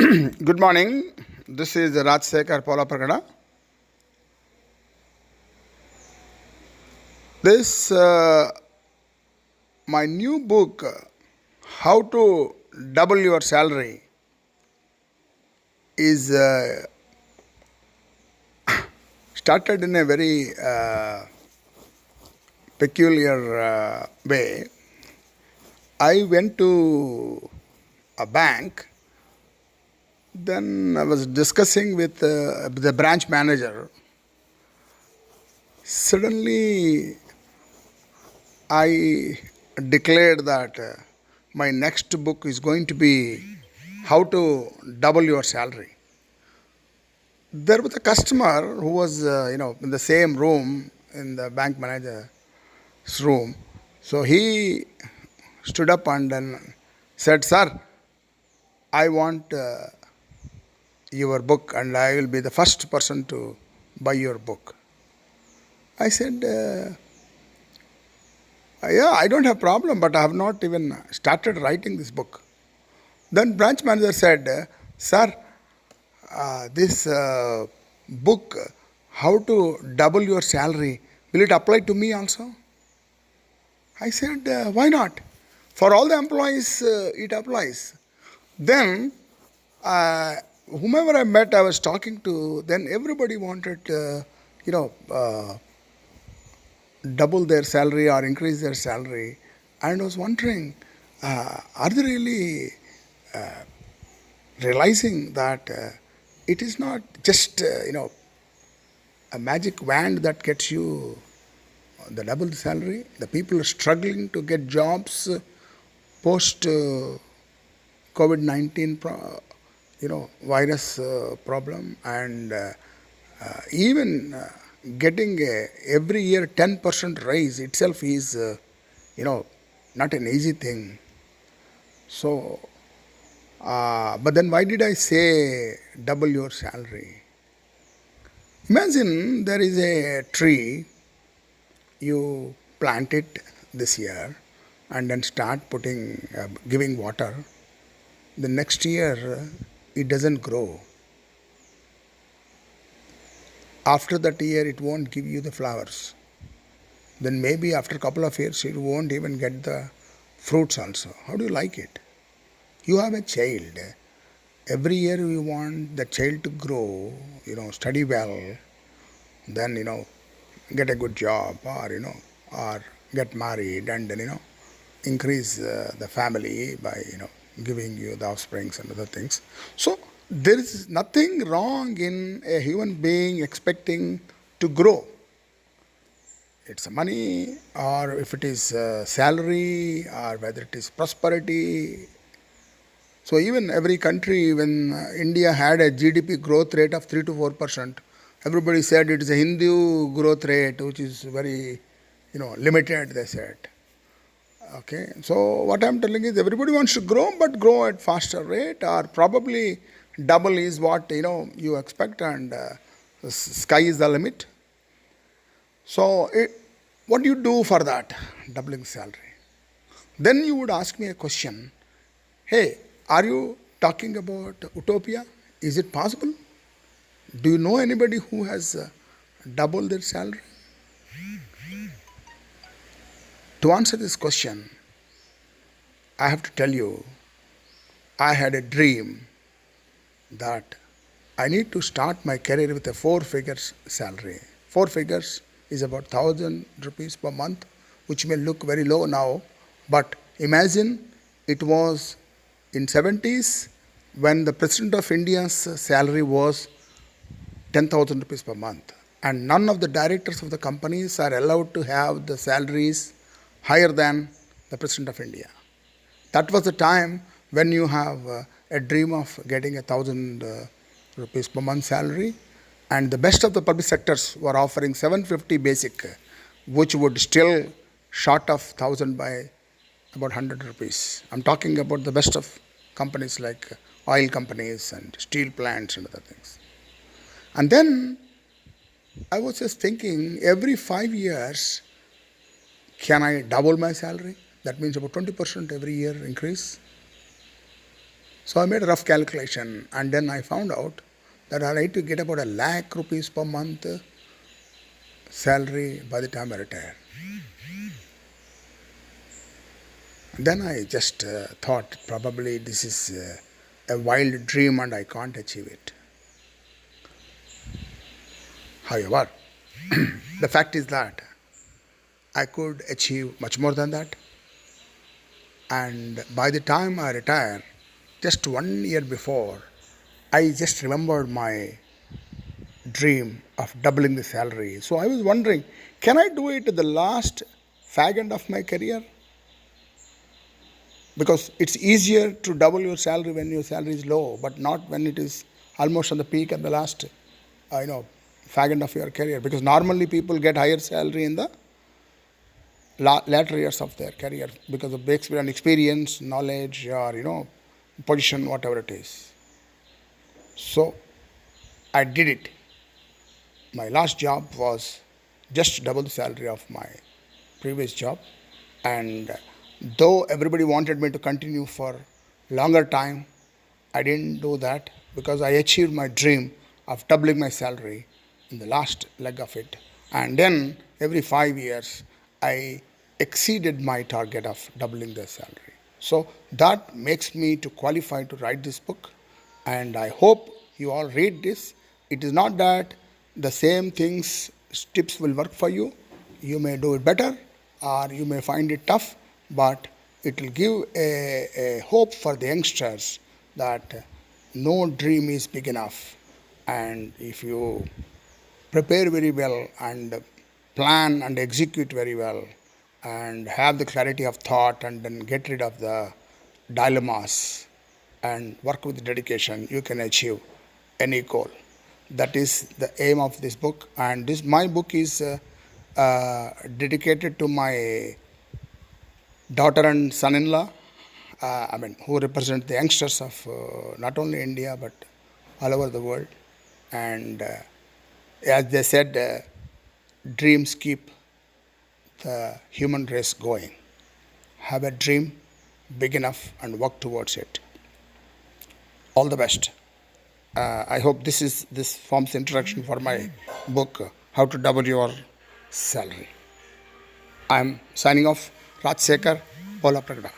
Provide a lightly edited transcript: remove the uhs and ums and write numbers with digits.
Good morning. This is Rajsekhar Polapagada. This my new book, How to Double Your Salary, is started in a very peculiar way. I went to a bank. Then I was discussing with the branch manager. Suddenly, I declared that my next book is going to be How to Double Your Salary. There was a customer who was, in the same room in the bank manager's room. So he stood up and then said, "Sir, I want your book, and I will be the first person to buy your book." I said, "Yeah, I don't have problem, but I have not even started writing this book." Then branch manager said, "Sir, this book, How to Double Your Salary, will it apply to me also?" I said, "Why not? For all the employees, it applies." Then, whomever I met, I was talking to, then everybody wanted, double their salary or increase their salary. And I was wondering, are they really realizing that it is not just, a magic wand that gets you the double salary? The people are struggling to get jobs post COVID-19 virus problem, and even getting every year 10% raise itself is, not an easy thing. So, but then why did I say double your salary? Imagine there is a tree, you plant it this year and then start giving water. The next year it doesn't grow. After that year it won't give you the flowers. Then maybe after a couple of years it won't even get the fruits also. How do you like it? You have a child. Every year you want the child to grow, study well, then, get a good job, or get married, and then, increase the family by, giving you the offsprings and other things. So there is nothing wrong in a human being expecting to grow. It's money, or if it is salary, or whether it is prosperity. So even every country, when India had a GDP growth rate of 3 to 4%, everybody said it is a Hindu growth rate, which is very, limited, they said. Okay, so what I'm telling is everybody wants to grow, but grow at faster rate, or probably double is what, you expect, and the sky is the limit. So what do you do for that, doubling salary? Then you would ask me a question. Hey, are you talking about utopia? Is it possible? Do you know anybody who has doubled their salary? To answer this question, I have to tell you, I had a dream that I need to start my career with a 4 figures salary. 4 figures is about 1,000 rupees per month, which may look very low now, but imagine it was in 70s when the President of India's salary was 10,000 rupees per month, and none of the directors of the companies are allowed to have the salaries higher than the President of India. That was the time when you have a dream of getting 1,000 rupees per month salary, and the best of the public sectors were offering 750 basic, which would still short of 1,000 by about 100 rupees. I'm talking about the best of companies like oil companies and steel plants and other things. And then I was just thinking, every 5 years, can I double my salary? That means about 20% every year increase. So I made a rough calculation, and then I found out that I need to get about ₹1,00,000 per month salary by the time I retire. Then I just thought probably this is a wild dream and I can't achieve it. However, the fact is that I could achieve much more than that. And by the time I retire, just 1 year before, I just remembered my dream of doubling the salary. So I was wondering, can I do it at the last fag end of my career? Because it's easier to double your salary when your salary is low, but not when it is almost on the peak at the last, fag end of your career. Because normally people get higher salary in the latter years of their career because of based on experience, knowledge, or position, whatever it is. So I did it. My last job was just double the salary of my previous job, and though everybody wanted me to continue for longer time, I didn't do that because I achieved my dream of doubling my salary in the last leg of it. And then every 5 years, I exceeded my target of doubling the salary. So that makes me to qualify to write this book, and I hope you all read this. It is not that the same things, tips will work for you. You may do it better or you may find it tough, but it will give a hope for the youngsters that no dream is big enough. And if you prepare very well and plan and execute very well and have the clarity of thought and then get rid of the dilemmas and work with dedication, you can achieve any goal. That is the aim of this book. And my book is dedicated to my daughter and son-in-law, who represent the youngsters of not only India but all over the world. And as they said, dreams keep the human race going. Have a dream big enough and work towards it. All the best. I hope this forms the introduction for my book, How to Double Your Salary. I am signing off. Rajsekhar, Pola Pragada.